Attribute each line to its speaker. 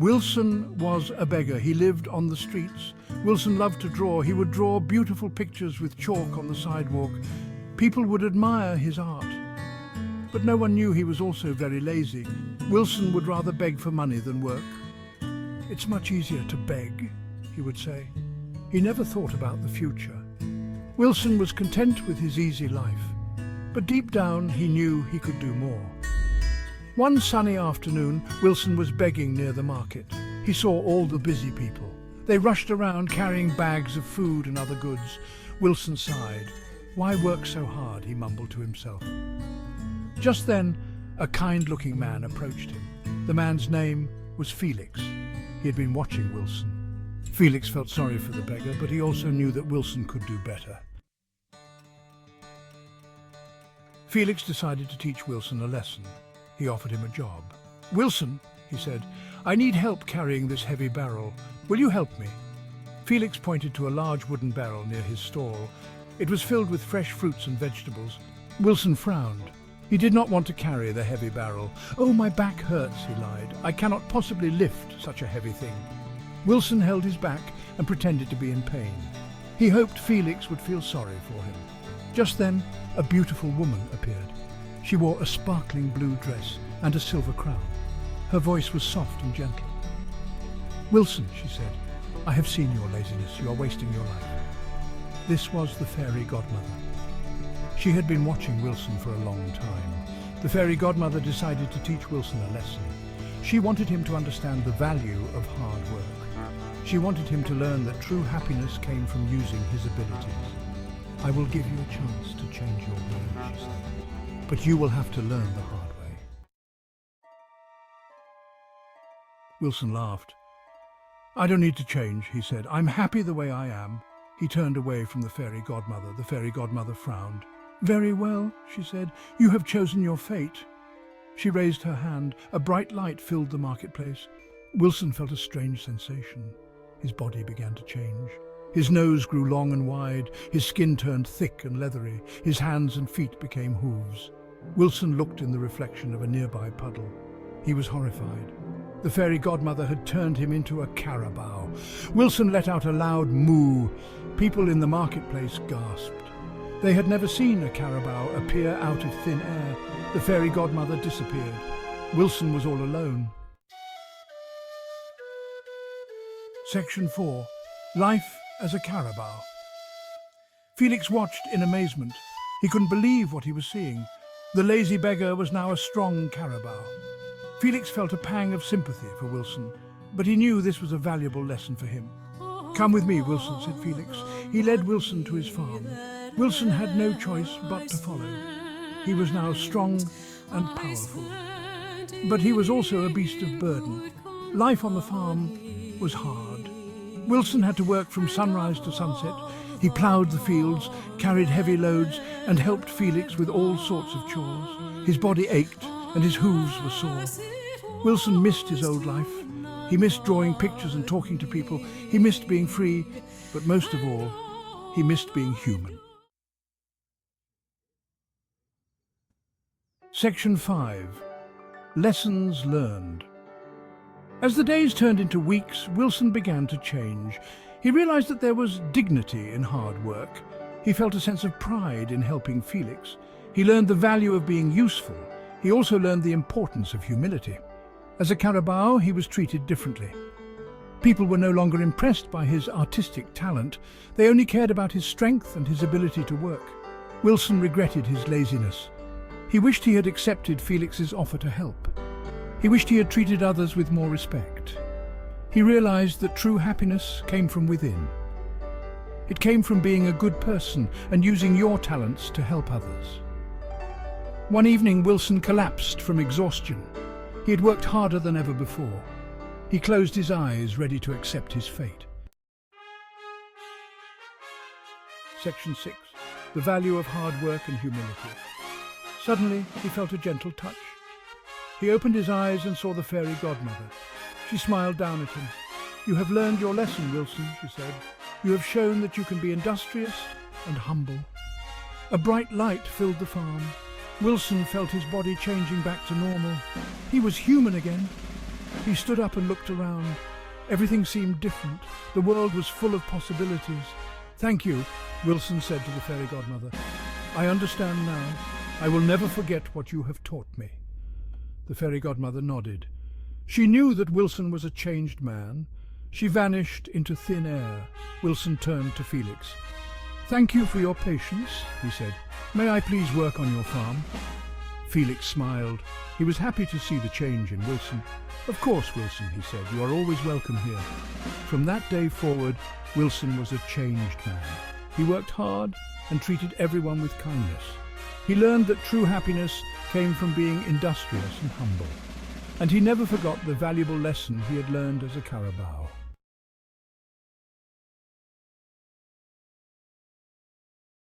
Speaker 1: Wilson was a beggar. He lived on the streets. Wilson loved to draw. He would draw beautiful pictures with chalk on the sidewalk. People would admire his art. But no one knew he was also very lazy. Wilson would rather beg for money than work. "It's much easier to beg," he would say. He never thought about the future. Wilson was content with his easy life, but deep down he knew he could do more. One sunny afternoon, Wilson was begging near the market. He saw all the busy people. They rushed around carrying bags of food and other goods. Wilson sighed. "Why work so hard?" he mumbled to himself. Just then, a kind-looking man approached him. The man's name was Felix. He had been watching Wilson. Felix felt sorry for the beggar, but he also knew that Wilson could do better. Felix decided to teach Wilson a lesson. He offered him a job. "Wilson," he said, "I need help carrying this heavy barrel. Will you help me?" Felix pointed to a large wooden barrel near his stall. It was filled with fresh fruits and vegetables. Wilson frowned. He did not want to carry the heavy barrel. "Oh, my back hurts," he lied. "I cannot possibly lift such a heavy thing." Wilson held his back and pretended to be in pain. He hoped Felix would feel sorry for him. Just then, a beautiful woman appeared. She wore a sparkling blue dress and a silver crown. Her voice was soft and gentle. "Wilson," she said, "I have seen your laziness. You are wasting your life." This was the Fairy Godmother. She had been watching Wilson for a long time. The Fairy Godmother decided to teach Wilson a lesson. She wanted him to understand the value of hard work. She wanted him to learn that true happiness came from using his abilities. "I will give you a chance to change your ways," she said. "But you will have to learn the hard way." Wilson laughed. "I don't need to change," he said. "I'm happy the way I am." He turned away from the Fairy Godmother. The Fairy Godmother frowned. "Very well," she said. "You have chosen your fate." She raised her hand. A bright light filled the marketplace. Wilson felt a strange sensation. His body began to change. His nose grew long and wide. His skin turned thick and leathery. His hands and feet became hooves. Wilson looked in the reflection of a nearby puddle. He was horrified. The Fairy Godmother had turned him into a Carabao. Wilson let out a loud moo. People in the marketplace gasped. They had never seen a Carabao appear out of thin air. The Fairy Godmother disappeared. Wilson was all alone. Section 4. Life as a Carabao. Felix watched in amazement. He couldn't believe what he was seeing. The lazy beggar was now a strong Carabao. Felix felt a pang of sympathy for Wilson, but he knew this was a valuable lesson for him. "Come with me, Wilson," said Felix. He led Wilson to his farm. Wilson had no choice but to follow. He was now strong and powerful. But he was also a beast of burden. Life on the farm was hard. Wilson had to work from sunrise to sunset. He ploughed the fields, carried heavy loads, and helped Felix with all sorts of chores. His body ached, and his hooves were sore. Wilson missed his old life. He missed drawing pictures and talking to people. He missed being free, but most of all, he missed being human. Section 5. Lessons learned. As the days turned into weeks, Wilson began to change. He realized that there was dignity in hard work. He felt a sense of pride in helping Felix. He learned the value of being useful. He also learned the importance of humility. As a Carabao, he was treated differently. People were no longer impressed by his artistic talent. They only cared about his strength and his ability to work. Wilson regretted his laziness. He wished he had accepted Felix's offer to help. He wished he had treated others with more respect. He realized that true happiness came from within. It came from being a good person and using your talents to help others. One evening, Wilson collapsed from exhaustion. He had worked harder than ever before. He closed his eyes, ready to accept his fate. Section 6. The value of hard work and humility. Suddenly, he felt a gentle touch. He opened his eyes and saw the Fairy Godmother. She smiled down at him. "You have learned your lesson, Wilson," she said. "You have shown that you can be industrious and humble." A bright light filled the farm. Wilson felt his body changing back to normal. He was human again. He stood up and looked around. Everything seemed different. The world was full of possibilities. "Thank you," Wilson said to the fairy godmother. "I understand now. I will never forget what you have taught me." The fairy godmother nodded. She knew that Wilson was a changed man. She vanished into thin air. Wilson turned to Felix. "Thank you for your patience," he said. "May I please work on your farm?" Felix smiled. He was happy to see the change in Wilson. "Of course, Wilson," he said. "You are always welcome here." From that day forward, Wilson was a changed man. He worked hard and treated everyone with kindness. He learned that true happiness came from being industrious and humble. And he never forgot the valuable lesson he had learned as a Carabao.